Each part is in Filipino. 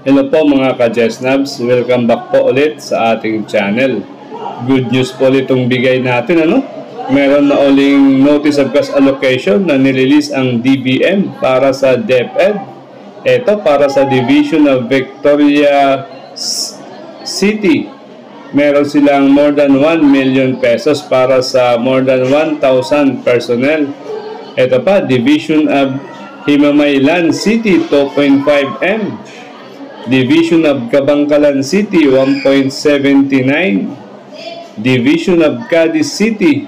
Hello po mga ka-Jesnabs, welcome back po ulit sa ating channel. Good news po ulit itong bigay natin, Meron na uling Notice of Cash Allocation na nirelease ang DBM para sa DepEd. Ito para sa Division of Victoria City. Meron silang more than 1 million pesos para sa more than 1,000 personnel. Ito pa, Division of Himamaylan City, 2.5 M. Division of Kabangkalan City, 1.79. Division of Cadiz City,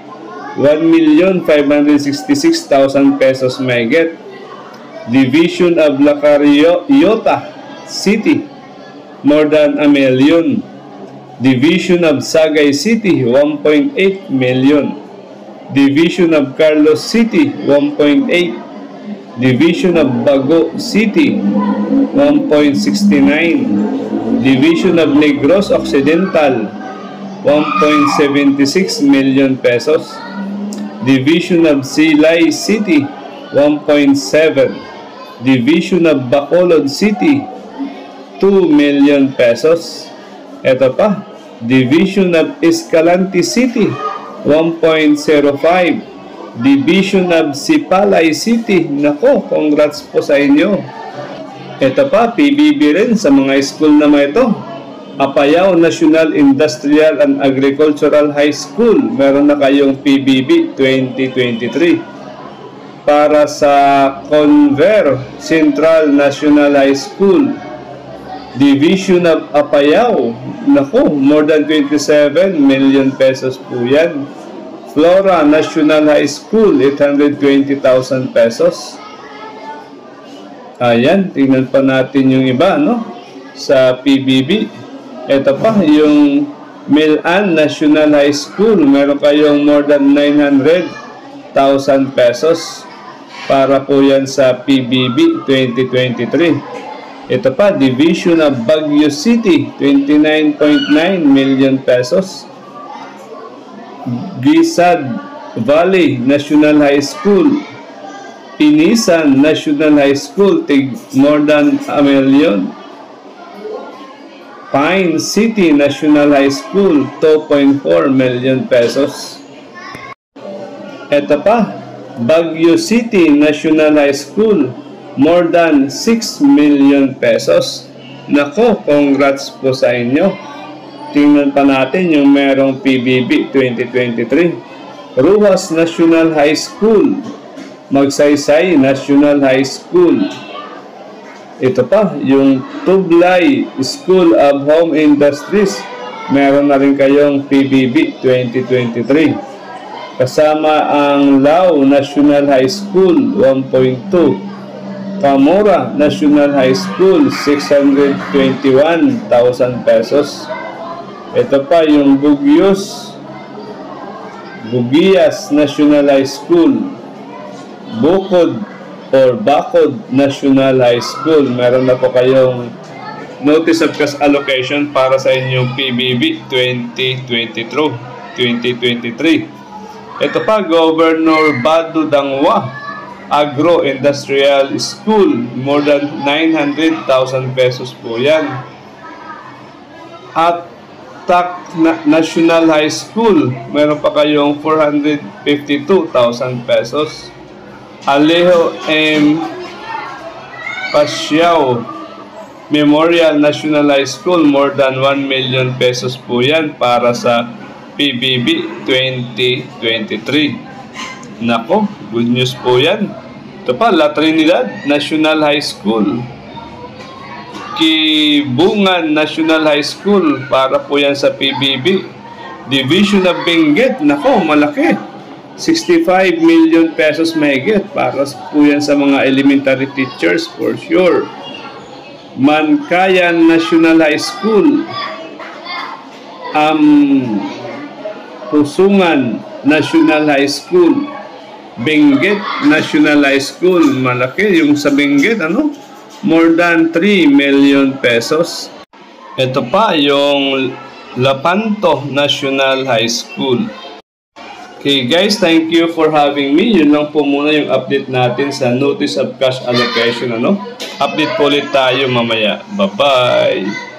1,566,000 pesos may get. Division of La Carriota City, more than 1 million. Division of Sagay City, 1.8 million. Division of Carlos City, 1.8. Division of Bago City, 1.69. Division of Negros Occidental, 1.76 million pesos. Division of Silay City, 1.7. Division of Bacolod City, 2 million pesos. Ito pa, Division of Escalante City, 1.05. Division of Sipalay City. Nako, congrats po sa inyo. Ito pa, PBB rin sa mga school na ito. Apayao National Industrial and Agricultural High School. Meron na kayong PBB 2023. Para sa Conver Central National High School, Division of Apayao. Nako, more than 27 million pesos po yan. Flora National High School, 820,000 pesos. Ayan, tingnan pa natin yung iba, sa PBB. Ito pa, yung Milan National High School. Meron kayong more than 900,000 pesos. Para po yan sa PBB 2023. Ito pa, Division of Baguio City, 29.9 million pesos. Gisad Valley National High School, Inisan National High School, more than 1 million. Pine City National High School, 2.4 million pesos. Ito pa, Baguio City National High School, more than 6 million pesos. Nako, congrats po sa inyo. Tingnan pa natin yung merong PBB 2023. Ruas National High School, Magsaysay National High School. Ito pa, yung Tublay School of Home Industries. Meron na rin kayong PBB 2023. Kasama ang Lao National High School, 1.2. Camora National High School, 621,000 pesos. Ito pa yung Bugias National High School, Bukod National High School. Meron na po kayong Notice of Cash Allocation para sa inyong PBB 2023. Ito pa, Governor Badu Dangwa Agro-Industrial School, more than 900,000 pesos po yan. At TAC National High School, meron pa kayong 452,000 pesos. Alejo M. Pasiao Memorial National High School, more than 1 million pesos po yan para sa PBB 2023. Nako, good news po yan. Ito pa, La Trinidad National High School, Kibungan National High School, para po yan sa PBB. Division of Benguet, nako, malaki, 65 million pesos may get, para po yan sa mga elementary teachers for sure. Mankayan National High School, Pusungan National High School, Benguet National High School, malaki yung sa Benguet, more than 3 million pesos. Ito pa yung Lapanto National High School, Okay guys, thank you for having me. Yun lang po muna yung update natin sa Notice of Cash Allocation. Update po ulit tayo mamaya. Bye-bye!